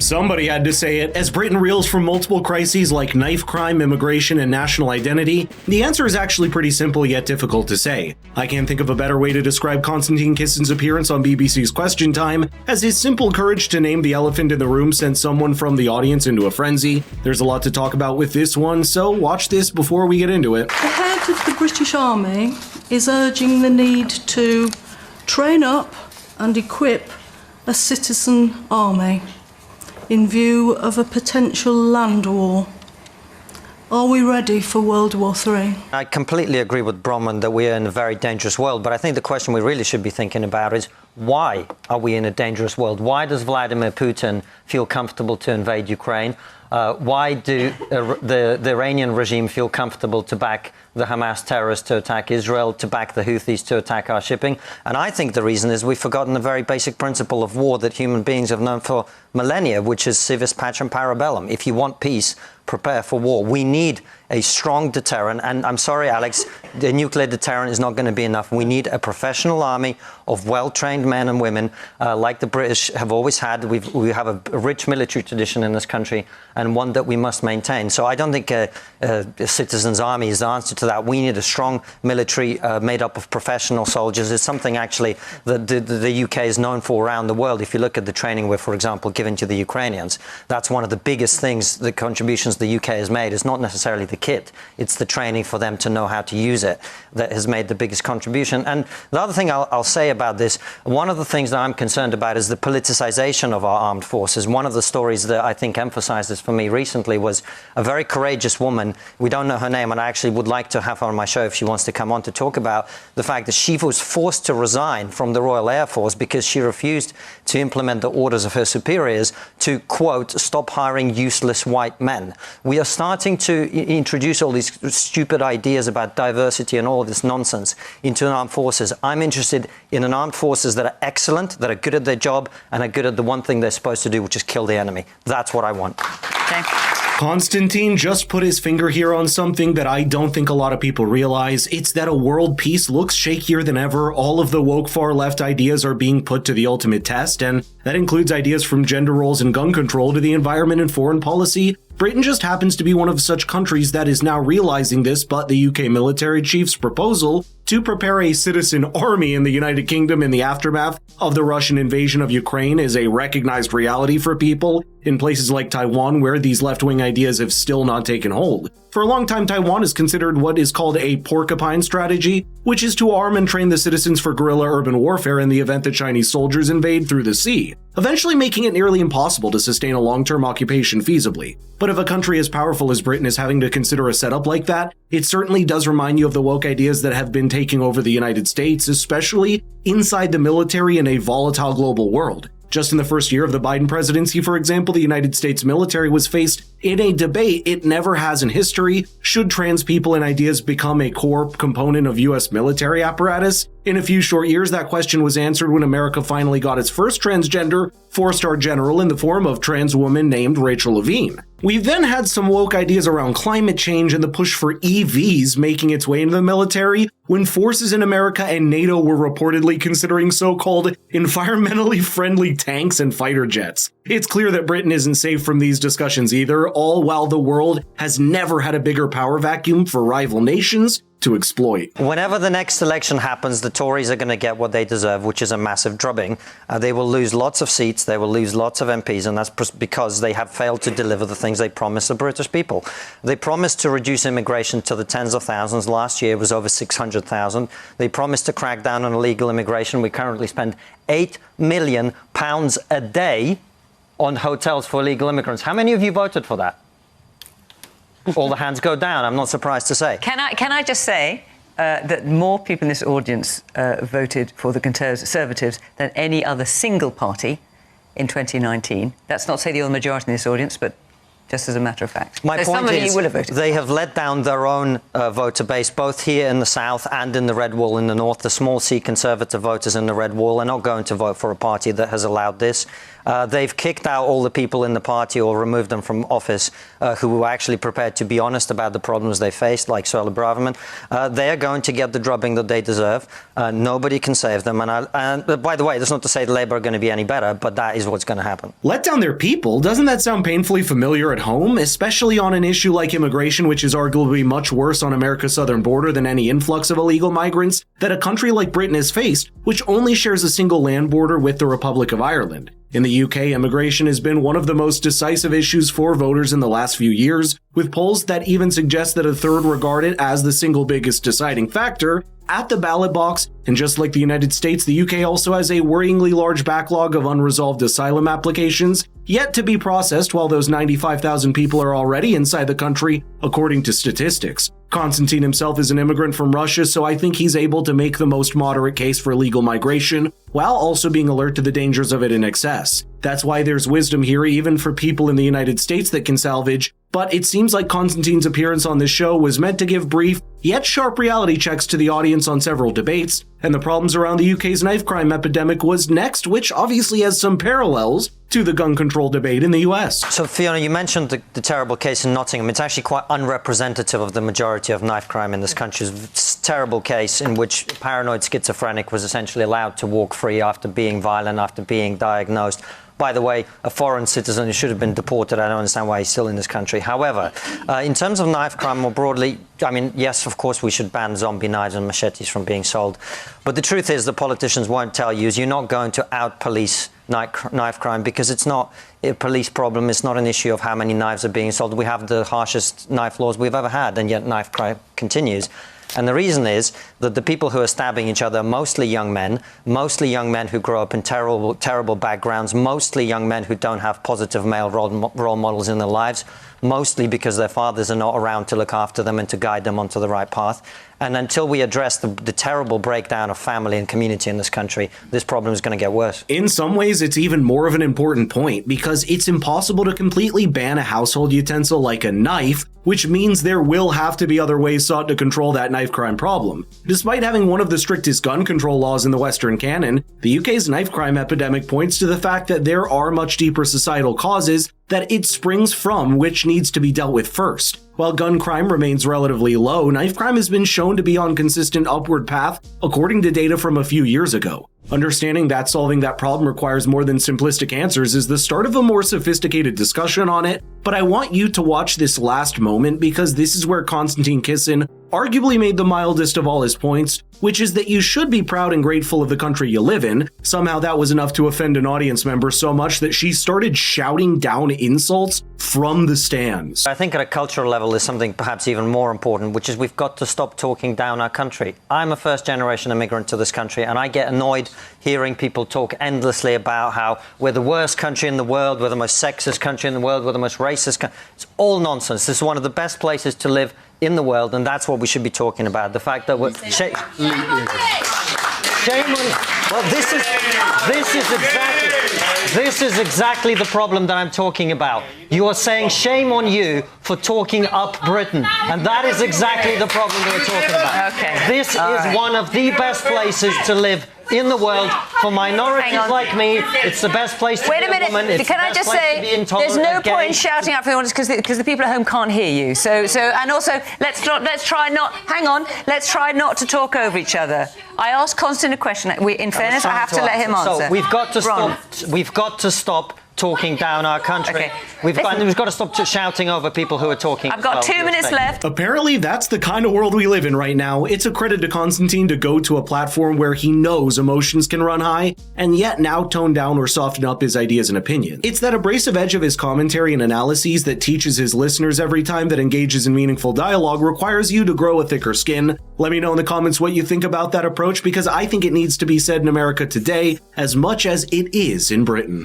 Somebody had to say it. As Britain reels from multiple crises like knife crime, immigration, and national identity, the answer is actually pretty simple yet difficult to say. I can't think of a better way to describe Konstantin Kisin's appearance on BBC's Question Time, as his simple courage to name the elephant in the room sent someone from the audience into a frenzy. There's a lot to talk about with this one, so watch this before we get into it. The head of the British Army is urging the need to train up and equip a citizen army in view of a potential land war. Are we ready for World War III? I completely agree with Bronwyn that we are in a very dangerous world, but I think the question we really should be thinking about is why are we in a dangerous world? Why does Vladimir Putin feel comfortable to invade Ukraine? Why do the Iranian regime feel comfortable to back the Hamas terrorists to attack Israel, to back the Houthis to attack our shipping? And I think the reason is we've forgotten the very basic principle of war that human beings have known for millennia, which is civis pacem para bellum. If you want peace, prepare for war. We need a strong deterrent. And I'm sorry, Alex, the nuclear deterrent is not going to be enough. We need a professional army of well-trained men and women like the British have always had. We have a rich military tradition in this country and one that we must maintain. So I don't think a citizens' army is the answer to that. We need a strong military made up of professional soldiers. It's something actually that the UK is known for around the world. If you look at the training we're, for example, giving to the Ukrainians, that's one of the biggest things, the contributions the UK has made is not necessarily the kit. It's the training for them to know how to use it that has made the biggest contribution. And the other thing I'll say about this, one of the things that I'm concerned about is the politicization of our armed forces. One of the stories that I think emphasized this for me recently was a very courageous woman. We don't know her name, and I actually would like to have her on my show if she wants to come on to talk about the fact that she was forced to resign from the Royal Air Force because she refused to implement the orders of her superiors to, quote, stop hiring useless white men. We are starting to introduce all these stupid ideas about diversity and all of this nonsense into an armed forces. I'm interested in an armed forces that are excellent, that are good at their job, and are good at the one thing they're supposed to do, which is kill the enemy. That's what I want. Okay. Konstantin just put his finger here on something that I don't think a lot of people realize. It's that a world peace looks shakier than ever. All of the woke far left ideas are being put to the ultimate test, and that includes ideas from gender roles and gun control to the environment and foreign policy. Britain just happens to be one of such countries that is now realizing this, but the UK military chief's proposal to prepare a citizen army in the United Kingdom in the aftermath of the Russian invasion of Ukraine is a recognized reality for people in places like Taiwan, where these left-wing ideas have still not taken hold. For a long time, Taiwan is considered what is called a porcupine strategy, which is to arm and train the citizens for guerrilla urban warfare in the event that Chinese soldiers invade through the sea, eventually making it nearly impossible to sustain a long-term occupation feasibly. But if a country as powerful as Britain is having to consider a setup like that, it certainly does remind you of the woke ideas that have been taking over the United States, especially inside the military in a volatile global world. Just in the first year of the Biden presidency, for example, the United States military was faced in a debate it never has in history. Should trans people and ideas become a core component of U.S. military apparatus? In a few short years, that question was answered when America finally got its first transgender four-star general in the form of trans woman named Rachel Levine. We then had some woke ideas around climate change and the push for EVs making its way into the military, when forces in America and NATO were reportedly considering so-called environmentally friendly tanks and fighter jets. It's clear that Britain isn't safe from these discussions either, all while the world has never had a bigger power vacuum for rival nations to exploit. Whenever the next election happens, the Tories are going to get what they deserve, which is a massive drubbing. They will lose lots of seats, they will lose lots of MPs, and that's because they have failed to deliver the things they promised the British people. They promised to reduce immigration to the tens of thousands. Last year it was over 600,000. They promised to crack down on illegal immigration. We currently spend £8 million a day on hotels for illegal immigrants. How many of you voted for that? All the hands go down, I'm not surprised to say. Can I just say that more people in this audience voted for the Conservatives than any other single party in 2019. That's not to say the majority in this audience, but just as a matter of fact. My point is, will have voted. They have let down their own voter base, both here in the south and in the Red Wall in the north. The small C Conservative voters in the Red Wall are not going to vote for a party that has allowed this. They've kicked out all the people in the party or removed them from office who were actually prepared to be honest about the problems they faced, like Suella Braverman. They are going to get the drubbing that they deserve. Nobody can save them. And by the way, that's not to say Labour are going to be any better, but that is what's going to happen. Let down their people? Doesn't that sound painfully familiar at home? Especially on an issue like immigration, which is arguably much worse on America's southern border than any influx of illegal migrants that a country like Britain has faced, which only shares a single land border with the Republic of Ireland. In the UK, immigration has been one of the most decisive issues for voters in the last few years, with polls that even suggest that a third regard it as the single biggest deciding factor at the ballot box. And just like the United States, the UK also has a worryingly large backlog of unresolved asylum applications yet to be processed, while those 95,000 people are already inside the country, according to statistics. Konstantin himself is an immigrant from Russia, so I think he's able to make the most moderate case for illegal migration, while also being alert to the dangers of it in excess. That's why there's wisdom here, even for people in the United States that can salvage. But it seems like Konstantin's appearance on this show was meant to give brief, yet sharp reality checks to the audience on several debates, and the problems around the UK's knife crime epidemic was next, which obviously has some parallels to the gun control debate in the US. So Fiona, you mentioned the terrible case in Nottingham. It's actually quite unrepresentative of the majority of knife crime in this country. It's a terrible case in which a paranoid schizophrenic was essentially allowed to walk free after being violent, after being diagnosed. By the way, a foreign citizen who should have been deported. I don't understand why he's still in this country. However, in terms of knife crime more broadly, I mean, yes, of course, we should ban zombie knives and machetes from being sold. But the truth is, the politicians won't tell you is you're not going to out-police knife crime because it's not a police problem. It's not an issue of how many knives are being sold. We have the harshest knife laws we've ever had, and yet knife crime continues. And the reason is that the people who are stabbing each other are mostly young men who grow up in terrible, terrible backgrounds, mostly young men who don't have positive male role models in their lives, mostly because their fathers are not around to look after them and to guide them onto the right path. And until we address the terrible breakdown of family and community in this country, this problem is going to get worse. In some ways, it's even more of an important point because it's impossible to completely ban a household utensil like a knife, which means there will have to be other ways sought to control that knife crime problem. Despite having one of the strictest gun control laws in the Western canon, the UK's knife crime epidemic points to the fact that there are much deeper societal causes that it springs from, which needs to be dealt with first. While gun crime remains relatively low, knife crime has been shown to be on consistent upward path, according to data from a few years ago. Understanding that solving that problem requires more than simplistic answers is the start of a more sophisticated discussion on it, but I want you to watch this last moment because this is where Konstantin Kisin arguably made the mildest of all his points, which is that you should be proud and grateful of the country you live in. Somehow that was enough to offend an audience member so much that she started shouting down insults from the stands. I think at a cultural level there's something perhaps even more important, which is we've got to stop talking down our country. I'm a first-generation immigrant to this country, and I get annoyed hearing people talk endlessly about how we're the worst country in the world, we're the most sexist country in the world, we're the most racist country. It's all nonsense. This is one of the best places to live in the world, and that's what we should be talking about. The fact that we're... Shame on... Well, this is exactly the problem that I'm talking about. You are saying shame on you for talking up Britain, and that is exactly the problem that we're talking about. Okay. This is one of the best places to live in the world for minorities like me. It's the best place to Wait be a minute. woman. It's Can I just say, there's no point in shouting out for the audience because the people at home can't hear you. So, and also, let's try not to talk over each other. I asked Konstantin a question. In fairness, I have to let him answer. So we've got to stop. We've got to stop talking down our country. Okay. We've got to stop shouting over people who are talking. I've got 2 minutes left. Apparently, that's the kind of world we live in right now. It's a credit to Konstantin to go to a platform where he knows emotions can run high, and yet now tone down or soften up his ideas and opinions. It's that abrasive edge of his commentary and analyses that teaches his listeners every time that engages in meaningful dialogue requires you to grow a thicker skin. Let me know in the comments what you think about that approach, because I think it needs to be said in America today as much as it is in Britain.